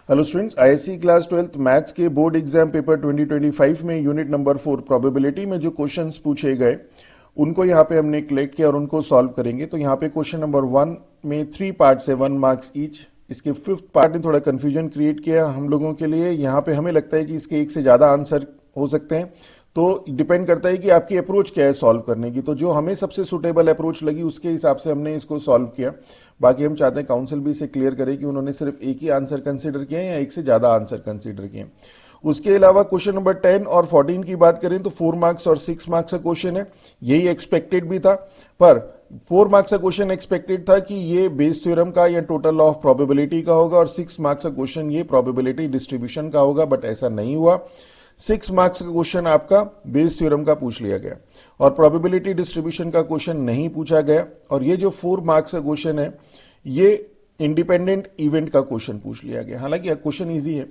Hello students, ISC class 12th maths के board exam paper 2025 में unit number 4 probability में जो क्वेश्चंस पूछे गए उनको यहाँ पे हमने कलेक्ट किया और उनको सॉल्व करेंगे। तो यहाँ पे क्वेश्चन नंबर 1 में 3 पार्ट्स है, 1 मार्क्स ईच। इसके 5th पार्ट ने थोड़ा कंफ्यूजन क्रिएट किया हम लोगों के लिए। यहाँ पे हमें लगता है कि इसके एक से ज़्यादा आंसर हो सकते हैं, तो डिपेंड करता है कि आपकी अप्रोच क्या है सॉल्व करने की। तो जो हमें सबसे सुटेबल अप्रोच लगी उसके हिसाब से हमने इसको सॉल्व किया। बाकी हम चाहते हैं काउंसिल भी इसे क्लियर करे कि उन्होंने सिर्फ एक ही आंसर कंसीडर किए हैं या एक से ज़्यादा आंसर कंसीडर किए हैं। उसके अलावा क्वेश्चन नंबर 10 और 14 की बात करें तो 4 मार्क्स और 6 मार्क्स का क्वेश्चन है। यही एक्सपेक्टेड भी था, पर 4 मार्क्स का क्वेश्चन एक्सपेक्टेड था कि ये बेस थ्योरम का या टोटल ऑफ प्रोबेबिलिटी का होगा, और 6 मार्क्स का क्वेश्चन ये प्रोबेबिलिटी डिस्ट्रीब्यूशन का होगा, बट ऐसा नहीं हुआ। 6 मार्क्स का क्वेश्चन आपका बेस थ्योरम का पूछ लिया गया और प्रोबेबिलिटी डिस्ट्रीब्यूशन का क्वेश्चन नहीं पूछा गया। और ये जो 4 मार्क्स का क्वेश्चन है ये इंडिपेंडेंट इवेंट का क्वेश्चन पूछ लिया गया। हालांकि क्वेश्चन इजी है,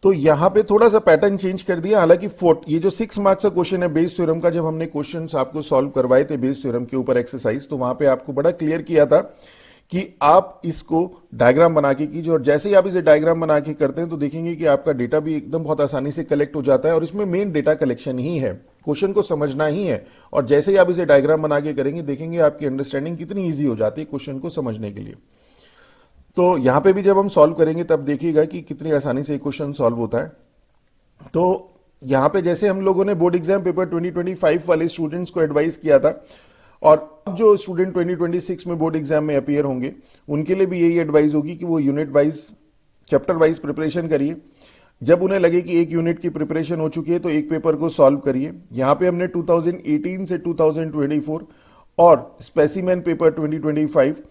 तो यहां पे थोड़ा सा पैटर्न चेंज कर दिया। हालांकि ये जो 6 मार्क्स का क्वेश्चन है बेस थ्योरम का, जब हमने क्वेश्चंस आपको सॉल्व करवाए थे बेस थ्योरम के ऊपर एक्सरसाइज, तो वहां पे आपको बड़ा क्लियर किया था कि आप इसको डायग्राम बना के कीजिए, और जैसे ही आप इसे डायग्राम बना के करते हैं तो देखेंगे कि आपका डेटा भी एकदम बहुत आसानी से कलेक्ट हो जाता है। और इसमें मेन डेटा कलेक्शन ही है, क्वेश्चन को समझना ही है, और जैसे ही आप इसे डायग्राम बना के करेंगे देखेंगे आपकी अंडरस्टैंडिंग कितनी ईजी हो जाती है क्वेश्चन को समझने के लिए। तो यहां पे भी जब हम सॉल्व करेंगे तब देखिएगा कि कितनी आसानी से क्वेश्चन सॉल्व होता है। तो यहां पे जैसे हम लोगों ने बोर्ड एग्जाम पेपर 2025 वाले स्टूडेंट्स को एडवाइस किया था, और अब जो स्टूडेंट 2026 में बोर्ड एग्जाम में अपीयर होंगे उनके लिए भी यही एडवाइस होगी कि वो unit wise chapter wise preparation करिए। जब उन्हें लगे कि एक यूनिट की प्रिपरेशन हो चुकी है तो एक पेपर को सॉल्व करिए। यहां पे हमने 2018 से 2024 और स्पेसिमेन पेपर 2025,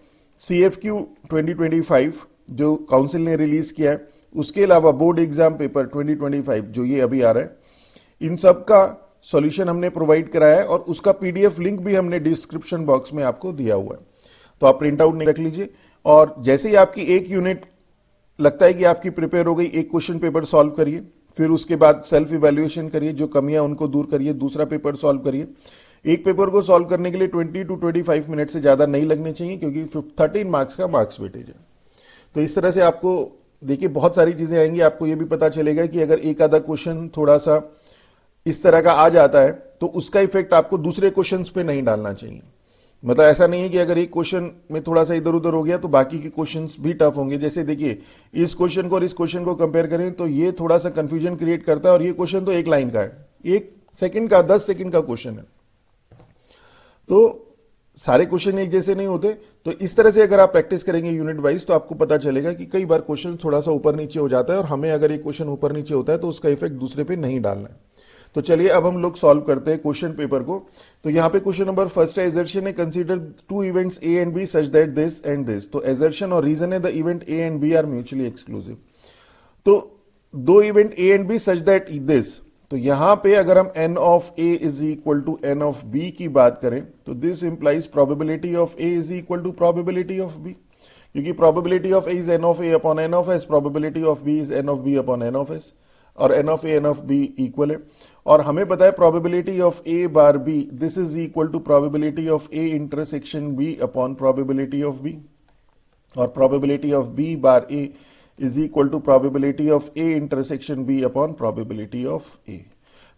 CFQ 2025 जो काउंसिल ने रिलीज किया है, उसके अलावा बोर्ड एग्जाम पेपर 2025 जो ये अभी आ रहा है, इन सब का सॉल्यूशन हमने प्रोवाइड कराया है, और उसका PDF लिंक भी हमने डिस्क्रिप्शन बॉक्स में आपको दिया हुआ है। तो आप प्रिंट आउट नहीं रख लीजिए, और जैसे ही आपकी एक यूनिट लगता है कि आपकी प्रिपेयर हो गई, एक क्वेश्चन पेपर सॉल्व करिए, फिर उसके बाद सेल्फ इवैल्यूएशन करिए, जो कमियां उनको दूर करिए, दूसरा पेपर सॉल्व करिए। एक पेपर को सॉल्व करने के लिए 20 to 25 मिनट से ज्यादा नहीं लगने चाहिए, क्योंकि 13 मार्क्स का मार्क्स वेटेज है। तो इस तरह से आपको देखिए बहुत सारी चीजें आएंगी। आपको यह भी पता चलेगा कि अगर एक आधा क्वेश्चन थोड़ा सा इस तरह का आ जाता है तो उसका इफेक्ट आपको दूसरे क्वेश्चंस पे नहीं डालना चाहिए। मतलब ऐसा नहीं है कि अगर एक क्वेश्चन में थोड़ा सा इधर उधर हो गया तो बाकी के क्वेश्चंस भी टफ होंगे। जैसे देखिए, इस क्वेश्चन को और इस क्वेश्चन को कंपेयर करें तो ये थोड़ा सा कंफ्यूजन क्रिएट करता है, और ये क्वेश्चन तो एक लाइन का है, 1 सेकंड का 10 सेकंड का क्वेश्चन है, तो सारे क्वेश्चन एक जैसे नहीं होते। तो इस तरह से अगर आप प्रैक्टिस करेंगे यूनिट वाइज तो आपको पता चलेगा कि कई बार क्वेश्चन थोड़ा सा ऊपर नीचे हो जाता है, और हमें अगर एक क्वेश्चन ऊपर नीचे होता है तो उसका इफेक्ट दूसरे पे नहीं डालना है। तो चलिए अब हम लोग सॉल्व करते हैं क्वेश्चन पेपर को। तो यहां पे क्वेश्चन नंबर फर्स्ट है, एजर्शन है consider 2 events A and B such that this and this. तो एजर्शन और रीजन है the event A and B are mutually exclusive. तो 2 event A and B such that this, तो यहां पे अगर हम n of A is equal to n of B की बात करें तो this implies probability of A is equal to probability of B, क्योंकि probability of A is n of A upon n of S, probability of B is n of B upon n of S, और n of A n of B equal है। और हमें पता है probability of A bar B this is equal to probability of A intersection B upon probability of B, और probability of B bar A is equal to probability of A intersection B upon probability of A।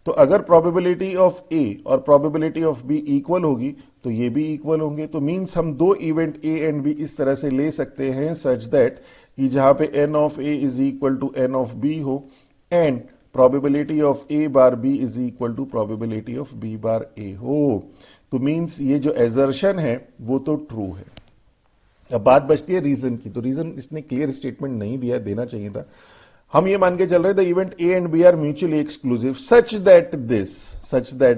तो अगर probability of A और probability of B equal होगी तो ये भी equal होंगे। तो मींस हम 2 इवेंट A एंड B इस तरह से ले सकते हैं सच दैट कि जहां पे n of A is equal to n of B हो, and probability of A bar B is equal to probability of B bar A हो। तो मींस ये जो एजर्शन है वो तो ट्रू है। अब बात बचती है रीजन की। तो रीजन इसने क्लियर स्टेटमेंट नहीं दिया, देना चाहिए था। हम ये मान के चल रहे थे event A and B are mutually exclusive such that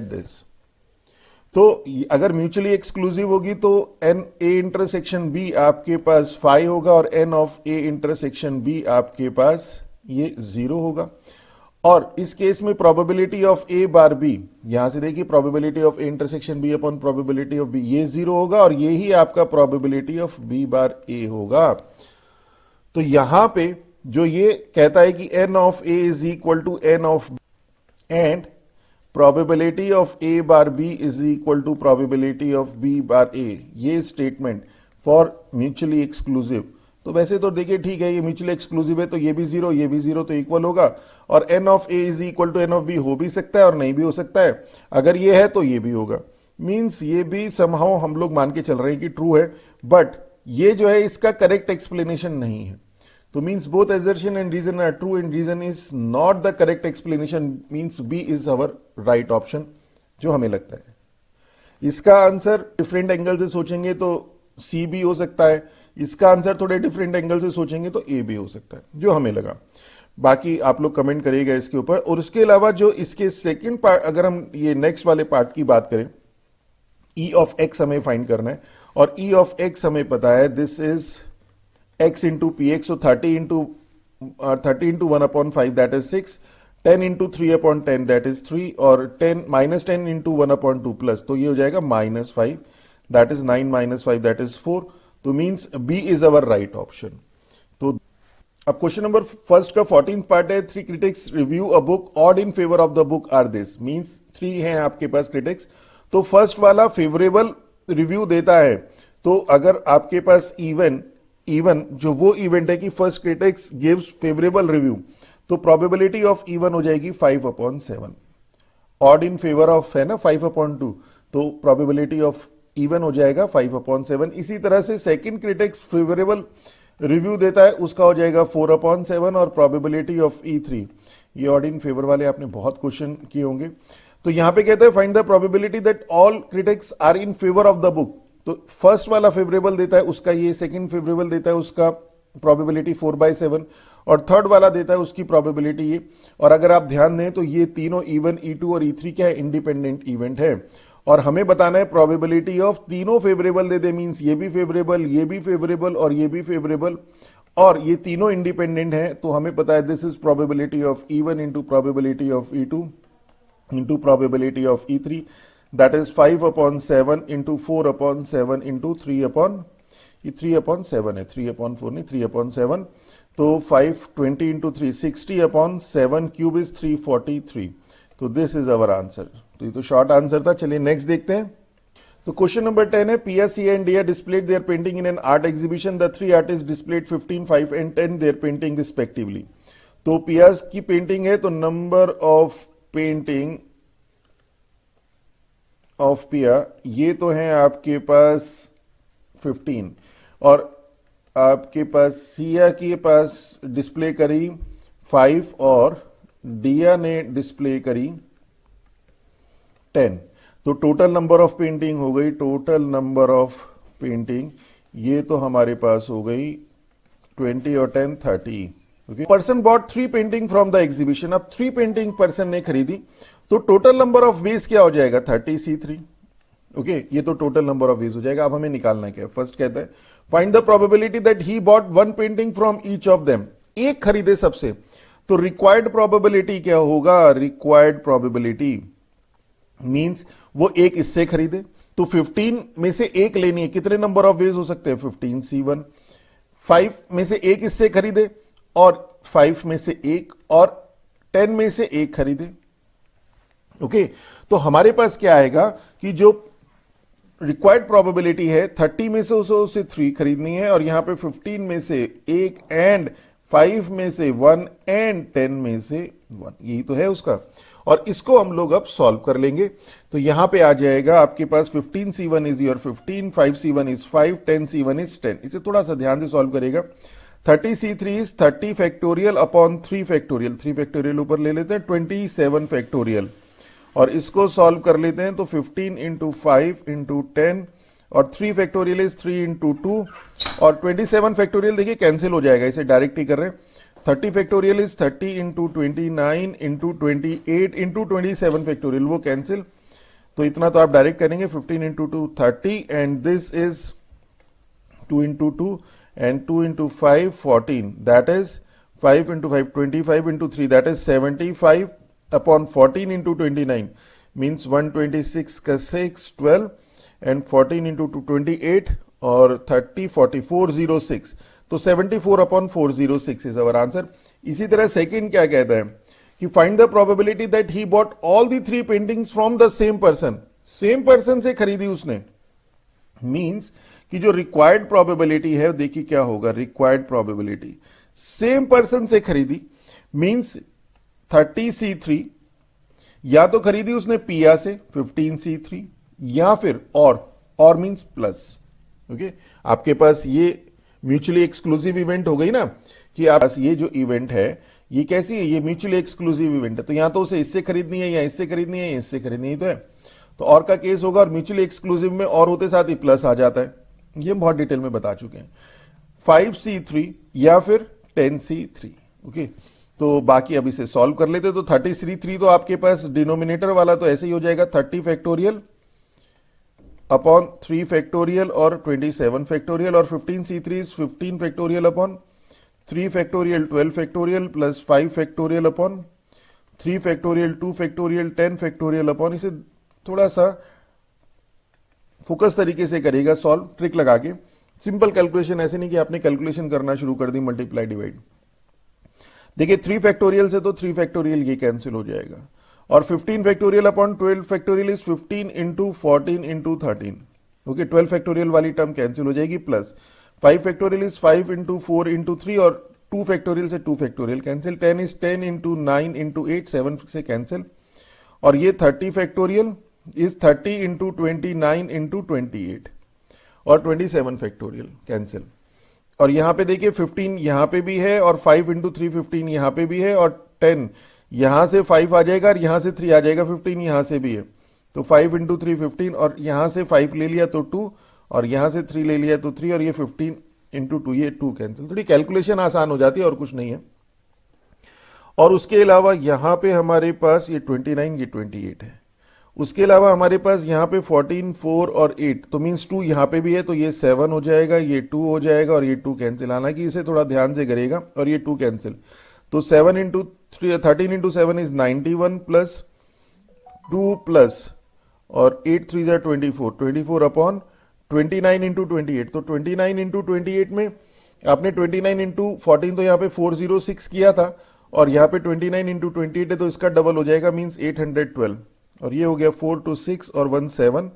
this. तो अगर म्यूचुअली एक्सक्लूसिव होगी तो n A इंटरसेक्शन B आपके पास 5 होगा, और n of A intersection B आपके पास ये 0 होगा। और इस केस में probability of A bar B, यहां से देखिए probability of A intersection B upon probability of B, ये 0 होगा, और ये ही आपका probability of B bar A होगा। तो यहां पे जो ये कहता है कि n of A is equal to n of B and probability of A bar B is equal to probability of B bar A, ये स्टेटमेंट फॉर म्यूचुअली एक्सक्लूसिव तो वैसे तो देखिए ठीक है, ये म्यूचुअली एक्सक्लूसिव है, तो ये भी जीरो तो इक्वल होगा, और n of A is equal to n of B हो भी सकता है और नहीं भी हो सकता है। अगर ये है तो ये भी होगा, मीन्स ये भी समहाउ हम लोग मान के चल रहे हैं कि ट्रू है, बट ये जो है इसका करेक्ट एक्सप्लेनेशन नहीं है। तो means both assertion and reason are true and reason is not the correct explanation, means B is our right option जो हमें लगता है। इसका आंसर डिफरेंट एंगल से सोचेंगे तो सी भी हो सकता है, इसका आंसर थोड़े डिफरेंट एंगल से सोचेंगे तो ए भी हो सकता है, जो हमें लगा। बाकी आप लोग कमेंट करिएगा इसके ऊपर। और उसके अलावा जो इसके सेकंड पार्ट, अगर हम ये नेक्स्ट वाले पार्ट की बात करें, ई ऑफ एक्स हमें फाइंड करना है, और ई ऑफ एक्स हमें पता है this is x into px, so 30 into 1 upon 5 that is 6, 10 into 3 upon 10 that is 3, और 10 minus 10 into 1 upon 2 plus, तो ये हो जाएगा -5 that is 9 minus 5 that is 4, तो means B is our right option। तो अब क्वेश्चन नंबर फर्स्ट का 14th part है, 3 critics review a book odd in favor of the book are this, means 3 हैं आपके पास critics। तो फर्स्ट वाला favourable review देता है, तो अगर आपके पास इवन जो वो इवेंट है कि first critics gives favourable review, तो प्रोबेबिलिटी ऑफ इवन हो जाएगी 5/7। ऑड इन फेवर ऑफ है ना 5/2, तो प्रोबेबिलिटी ऑफ इवन हो जाएगा 5/7। इसी तरह से सेकंड क्रिटिक्स फेवरेबल रिव्यू देता है, उसका हो जाएगा 4/7, और प्रोबेबिलिटी ऑफ E3, ये ऑड इन फेवर वाले आपने बहुत क्वेश्चन किए होंगे। तो यहां पे कहते हैं find the probability that all critics are in favour of the book, तो फर्स्ट वाला फेवरेबल देता है उसका ये, सेकंड फेवरेबल देता है उसका प्रोबेबिलिटी 4/7, और थर्ड वाला देता है उसकी प्रोबेबिलिटी ये। और अगर आप ध्यान दें तो ये तीनों E1, E2 और E3 क्या है, इंडिपेंडेंट इवेंट है, और हमें बताना है प्रोबेबिलिटी ऑफ तीनों फेवरेबल दे दे, मींस ये भी फेवरेबल, ये भी फेवरेबल और ये भी फेवरेबल, और ये तीनों इंडिपेंडेंट है, तो हमें पता है this is probability of E1 into probability of E2 into probability of E3, that is 5/7 into 4/7 into 3/7 है, 3/4 नहीं 3/7, तो 520 into 3 60/7 क्यूब इज 343, तो दिस इज अवर आंसर। तो ये तो शॉर्ट आंसर था। चलिए नेक्स्ट देखते हैं। तो क्वेश्चन नंबर 10 है, Pia, Sia and Dia displayed their painting in an art exhibition. The 3 artists displayed 15, 5 and 10 their painting respectively. तो पिया की पेंटिंग है, तो नंबर ऑफ पेंटिंग ऑफ पिया ये तो है आपके पास 15, और आपके पास सिया के पास डिस्प्ले करी 5 और डिया ने डिस्प्ले करी 10, तो टोटल नंबर ऑफ पेंटिंग हो गई, टोटल नंबर ऑफ पेंटिंग ये तो हमारे पास हो गई 20 और 10 30। Okay, person bought 3 painting from the exhibition, अब 3 पेंटिंग पर्सन ने खरीदी, तो टोटल नंबर ऑफ वेज क्या हो जाएगा 30C3। ओके, ये तो टोटल नंबर ऑफ वेज हो जाएगा। अब हमें निकालना क्या है, फर्स्ट कहता है find the probability that he bought 1 painting from each of them, एक खरीदे सबसे, तो रिक्वायर्ड प्रोबेबिलिटी क्या होगा, रिक्वायर्ड प्रोबेबिलिटी मींस वो एक इससे खरीदे, तो 15 में से एक लेनी है, कितने नंबर ऑफ वेज हो सकते हैं 15C1, 5 में से एक इससे खरीदे, और 5 में से एक, और 10 में से एक खरीदे। ओके, तो हमारे पास क्या आएगा कि जो रिक्वायर्ड प्रोबेबिलिटी है 30 में से उसे 3 खरीदनी है, और यहां पे 15 में से एक, एंड 5 में से 1 एंड 10 में से 1, यही तो है उसका। और इसको हम लोग अब सॉल्व कर लेंगे, तो यहां पे आ जाएगा आपके पास 15C1 is your 15, 5C1 is 5, 10C1 is 10। इसे थोड़ा सा ध्यान से सॉल्व करेगा। 30C3 is 30 factorial upon 3 factorial, 3 factorial ऊपर ले लेते हैं, 27 फैक्टोरियल, और इसको सॉल्व कर लेते हैं, तो 15 इंटू 5 इंटू 10, और 3 फैक्टोरियल इज 3 इंटू 2, और 27 फैक्टोरियल देखिए कैंसिल हो जाएगा, इसे डायरेक्ट ही कर रहे हैं। 30 factorial is 30 into 29 into 28 into 27 factorial, वो कैंसिल, तो इतना तो आप डायरेक्ट करेंगे, 15 into 2 30, and this is 2 into 2 and 2 into 5 14, that is 5 into 5 25 into 3, that is 75 upon 14 into 29 means 126 का 6 12 and 14 into 2 28 और 30 44 06, तो 74 upon 406 is our answer। इसी तरह सेकंड क्या कहता है कि find the probability that he bought all the 3 paintings from the same person, same person से खरीदी उसने, मींस कि जो रिक्वायर्ड प्रोबेबिलिटी है देखिए क्या होगा। रिक्वायर्ड प्रोबेबिलिटी सेम पर्सन से खरीदी मींस 30C3, या तो खरीदी उसने पिया से 15C3, या फिर और मींस प्लस। ओके, आपके पास ये म्यूचुअली एक्सक्लूसिव इवेंट हो गई ना, कि आप ये जो इवेंट है ये कैसी है, ये म्यूचुअली एक्सक्लूसिव इवेंट है, तो या तो उसे इससे खरीदनी है, या इससे खरीदनी है, या इससे खरीदनी है, तो है तो और का केस होगा। और म्यूचुअली एक्सक्लूसिव में और होते साथ ही प्लस आ जाता है, ये हम बहुत डिटेल में बता चुके हैं। 5C3 या फिर 10C3। ओके, तो बाकी अब इसे सॉल्व कर लेते। तो 33 तो आपके पास डिनोमिनेटर वाला तो ऐसे ही हो जाएगा 30 फैक्टोरियल अपॉन 3 फैक्टोरियल और 27 फैक्टोरियल, और 15C3 is 15 factorial upon 3 factorial 12 factorial plus 5 factorial upon 3 factorial 2 factorial 10 factorial upon. इसे थोड़ा सा फोकस तरीके से करेगा सॉल्व, ट्रिक लगा के। सिंपल कैलकुलेशन, ऐसे नहीं कि आपने कैलकुलेशन करना शुरू कर दी मल्टीप्लाई डिवाइड। देखिए 3 फैक्टोरियल से तो 3 फैक्टोरियल ये कैंसिल हो जाएगा, और 15 factorial upon 12 factorial is 15 into 14 into 13। Okay, 12 factorial वाली टर्म कैंसिल हो जाएगी, plus 5 factorial is 5 into 4 into 3, और 2 फैक्टोरियल से 2 factorial cancel. 10 is 10 into 9 into 8, 7 से कैंसिल। और ये 30 फैक्टोरियल इज 30 इंटू 29 इंटू 28, और 27 फैक्टोरियल कैंसिल। और यहां पे देखिए 15 यहां पे भी है, और 5 इंटू 3 15 यहां पे भी है, और 10 यहां से 5 आ जाएगा, और यहां से 3 आ जाएगा, 15 यहां से भी है, तो 5 इंटू 3 15, और यहां से 5 ले लिया तो 2, और यहां से 3 ले लिया तो 3, और ये 15 इंटू 2, ये 2 कैंसिल। थोड़ी कैलकुलेशन आसान हो जाती है और कुछ नहीं है। और उसके अलावा यहां पे हमारे पास ये 29, ये 28 है। उसके अलावा हमारे पास यहाँ पे 14, 4 और 8, तो मीन्स 2 यहाँ पे भी है, तो ये 7 हो जाएगा, ये 2 हो जाएगा, और ये 2 कैंसिल। हालांकि इसे थोड़ा ध्यान से करेगा, और ये 2 कैंसिल। तो 7 into 13 into 7 is 91 plus 2 plus, और 8 3 जार 24 अपॉन 29 इंटू 28। तो 29 इंटू 28 में आपने 29 इंटू 14 तो यहाँ पे 406 किया था, और यहाँ पे 29 इंटू 28 है, तो इसका डबल हो जाएगा, मीन्स 812। और ये हो गया 4 2 6 और 1 7,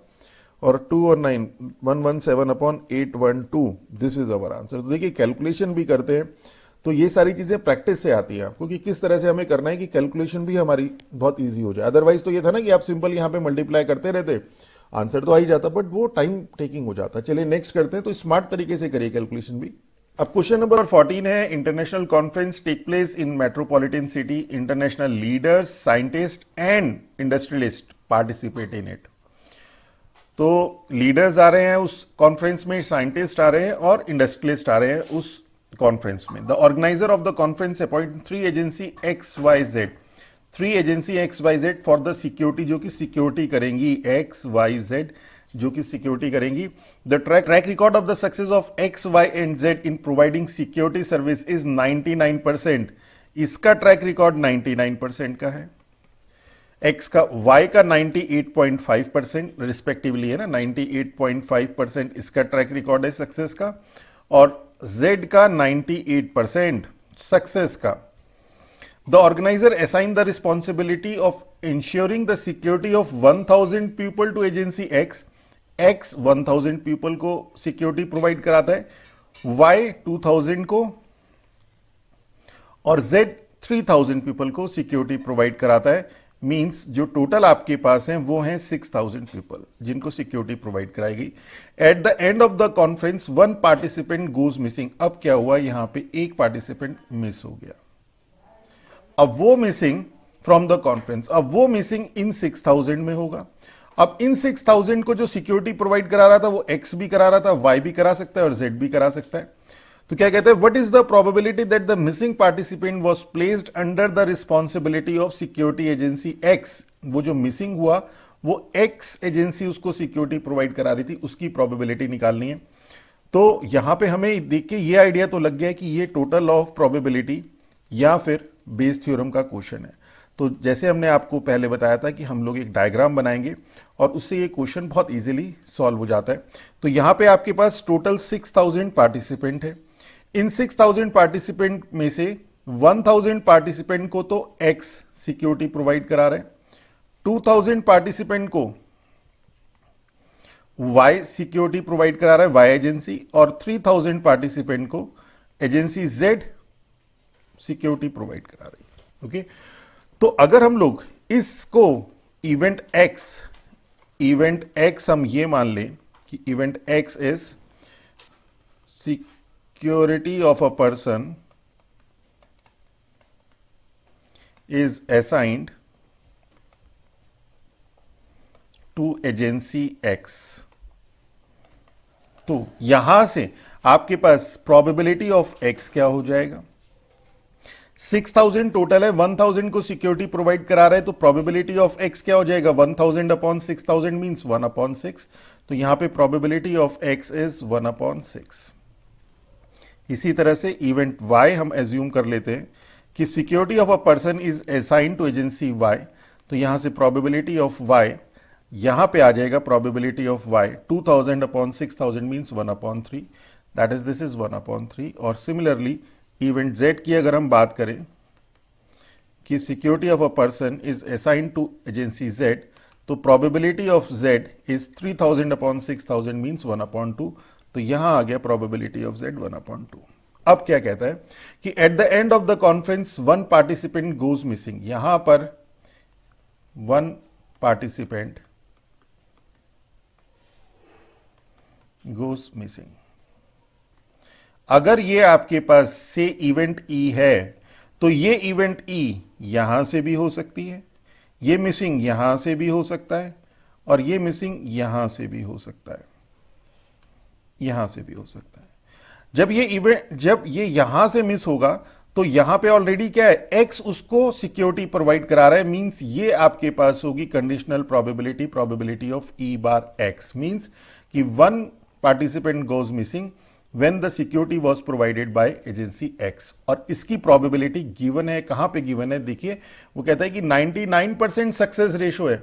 और 2 और 9 117 upon 812। This is our answer. तो देखिए कैलकुलेशन भी करते हैं, तो ये सारी चीजें प्रैक्टिस से आती है आपको, कि किस तरह से हमें करना है कि कैलकुलेशन भी हमारी बहुत इजी हो जाए। अदरवाइज तो ये था ना कि आप सिंपल यहाँ पे मल्टीप्लाई करते रहते, आंसर तो आ ही जाता, बट वो टाइम टेकिंग हो जाता। चलिए नेक्स्ट करते हैं, तो स्मार्ट तरीके से करिए कैलकुलेशन भी। अब क्वेश्चन नंबर 14 है, international conference take place in metropolitan city, international leaders, scientist and industrialist participate in it. तो लीडर्स आ रहे हैं उस कॉन्फ्रेंस में, साइंटिस्ट आ रहे हैं, और इंडस्ट्रियलिस्ट आ रहे हैं उस कॉन्फ्रेंस में। The organiser of the conference appoint 3 agency XYZ, 3 agency XYZ for the security, जो कि सिक्योरिटी करेंगी, XYZ जो कि सिक्योरिटी करेंगी। The track record of the success of X, Y and Z in providing security service is 99%। इसका track record 99% का है, X का, Y का 98.5% रिस्पेक्टिवली है ना, 98.5% इसका ट्रैक रिकॉर्ड है सक्सेस का, और Z का 98% सक्सेस का। The organizer assign the responsibility of ensuring the security of 1000 people to agency X 1000 people को सिक्योरिटी प्रोवाइड कराता है, Y 2000 को, और Z 3000 पीपल को सिक्योरिटी प्रोवाइड कराता है। मींस जो टोटल आपके पास हैं वो हैं 6000 पीपल जिनको सिक्योरिटी प्रोवाइड कराएगी। At the end of the conference 1 participant goes missing. अब क्या हुआ, यहां पे एक पार्टिसिपेंट मिस हो गया। अब वो मिसिंग फ्रॉम द कॉन्फ्रेंस, अब वो मिसिंग इन 6000 में होगा। अब इन 6000 को जो सिक्योरिटी प्रोवाइड करा रहा था वो X भी करा रहा था, Y भी करा सकता है, और Z भी करा सकता है। तो क्या कहते हैं, what is the probability that the missing participant was placed under the responsibility of security agency X। वो जो मिसिंग हुआ वो X एजेंसी उसको सिक्योरिटी प्रोवाइड करा रही थी, उसकी प्रोबेबिलिटी निकालनी है। तो यहां पे हमें देख के ये आइडिया तो लग गया कि ये टोटल ऑफ प्रोबेबिलिटी या फिर बेस थ्योरम का क्वेश्चन है। तो जैसे हमने आपको पहले बताया था कि हम लोग एक डायग्राम बनाएंगे और उससे ये क्वेश्चन बहुत इजीली सॉल्व हो जाता है। तो यहां पे आपके पास टोटल 6000 पार्टिसिपेंट है। इन 6000 पार्टिसिपेंट में से 1000 पार्टिसिपेंट को तो X सिक्योरिटी प्रोवाइड करा रहे हैं, 2000 पार्टिसिपेंट को वाई सिक्योरिटी प्रोवाइड करा रहा है, वाई एजेंसी, और 3000 पार्टिसिपेंट को एजेंसी जेड सिक्योरिटी प्रोवाइड करा रही है। ओके, तो अगर हम लोग इसको इवेंट एक्स हम ये मान लें कि event x is security of a person is assigned to agency X, तो यहां से आपके पास प्रोबेबिलिटी ऑफ X क्या हो जाएगा? 6000 टोटल है, 1000 को सिक्योरिटी प्रोवाइड करा रहा है, तो प्रोबेबिलिटी ऑफ X क्या हो जाएगा? 1000 अपॉन 6000 मींस 1/6, तो यहां पे प्रोबेबिलिटी ऑफ X इज 1/6। इसी तरह से इवेंट Y हम एज्यूम कर लेते हैं कि security of a person is assign to agency Y, तो यहां से प्रोबेबिलिटी ऑफ वाई यहां पे आ जाएगा, probability of Y 2000 upon 6000 means 1/3, that is this is 1/3। और सिमिलरली इवेंट जेड की अगर हम बात करें कि security of a person is assign to agency Z, तो probability of Z is 3000 upon 6000 means 1/2, तो यहां आ गया प्रोबेबिलिटी ऑफ जेड 1/2। अब क्या कहता है कि at the end of the conference one participant goes missing, यहां पर वन पार्टिसिपेंट गोज मिसिंग। अगर ये आपके पास से इवेंट ई है, तो ये इवेंट ई यहां से भी हो सकती है, ये मिसिंग यहां से भी हो सकता है, और ये मिसिंग यहां से भी हो सकता है, यहां से भी हो सकता है। जब ये यहां से मिस होगा, तो यहां पे ऑलरेडी क्या है, एक्स उसको सिक्योरिटी प्रोवाइड करा रहा है, मींस ये आपके पास होगी conditional probability of E bar X, means कि one participant goes missing when the security was provided by agency X. और इसकी प्रोबेबिलिटी गिवन है, कहां पे गिवन है? देखिए, वो कहता है कि 99% सक्सेस रेशो है,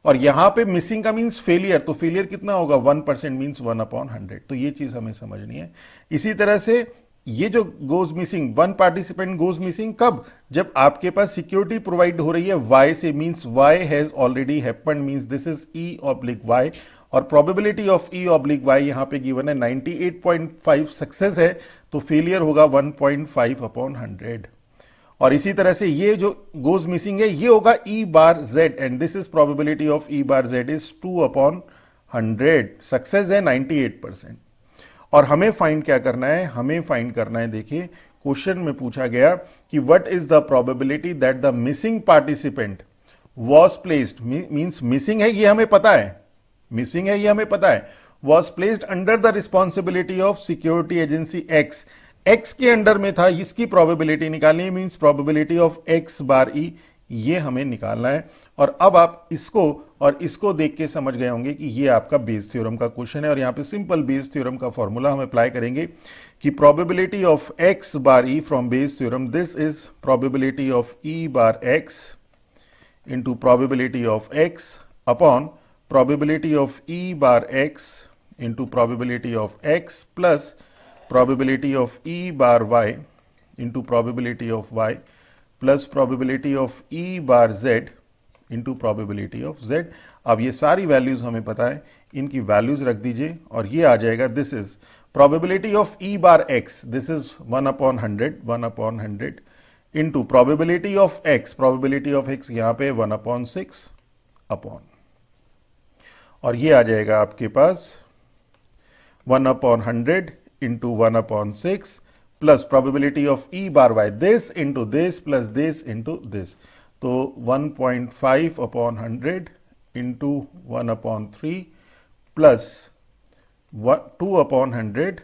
और यहां पे मिसिंग का मींस फेलियर, तो फेलियर कितना होगा? 1% मींस 1/100, तो ये चीज हमें समझनी है। इसी तरह से ये जो goes missing, one participant goes missing कब? जब आपके पास सिक्योरिटी प्रोवाइड हो रही है वाई से, means Y has already happened, means this is E oblique Y, और probability of E oblique Y यहां पे गिवन है 98.5 सक्सेस है, तो फेलियर होगा 1.5/100। और इसी तरह से ये जो गोज मिसिंग है, ये होगा E bar Z, and this is probability of E bar Z is 2/100, success है 98%। और हमें फाइंड क्या करना है? हमें फाइंड करना है, देखिए क्वेश्चन में पूछा गया कि what is the probability that the missing participant was placed, means missing है ये हमें पता है, मिसिंग है ये हमें पता है, was placed under the responsibility of security agency x, x के अंडर में था, इसकी प्रोबेबिलिटी निकालनी है, मींस प्रोबेबिलिटी ऑफ एक्स बार ई, ये हमें निकालना है। और अब आप इसको और इसको देख के समझ गए होंगे कि ये आपका बेस थ्योरम का क्वेश्चन है, और यहां पे सिंपल बेस थ्योरम का फॉर्मूला हम अप्लाई करेंगे कि probability of x bar E from Bayes theorem, this is probability of E bar x into probability of x upon probability of E bar x into probability of x plus probability of E bar Y into probability of Y plus probability of E bar Z into probability of Z। अब ये सारी values हमें पता है, इनकी values रख दीजिए और ये आ जाएगा, this is probability of E bar X, this is 1/100 into probability of X यहाँ पे 1/6 अपॉन, और ये आ जाएगा आपके पास 1/100 into 1/6 plus probability of E bar Y, this into this plus this into this, तो 1.5/100 into 1/3 plus 2/100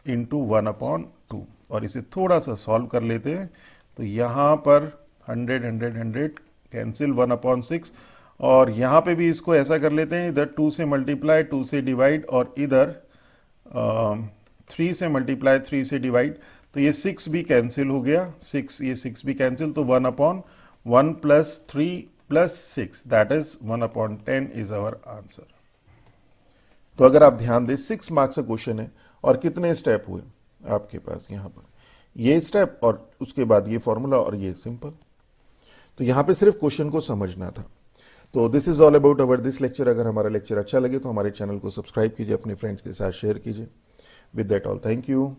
into 1/2, और इसे थोड़ा सा सॉल्व कर लेते हैं, तो यहां पर 100 कैंसिल 1/6, और यहां पे भी इसको ऐसा कर लेते हैं, इधर 2 से मल्टीप्लाई 2 से डिवाइड, और इधर 3 से मल्टीप्लाई 3 से डिवाइड, तो ये 6 भी कैंसिल हो गया, 6 भी कैंसिल, तो 1/1 plus 3 plus 6, that is 1/10 is our answer. तो अगर आप ध्यान दें 6 मार्क्स का क्वेश्चन है, और कितने स्टेप हुए आपके पास? यहां पर ये स्टेप और उसके बाद ये फॉर्मूला और ये सिंपल, तो यहां पे सिर्फ क्वेश्चन को समझना था। तो this is all about our this lecture. अगर हमारा लेक्चर अच्छा लगे तो हमारे चैनल को सब्सक्राइब कीजिए, अपने फ्रेंड्स के साथ शेयर कीजिए। With that all, thank you.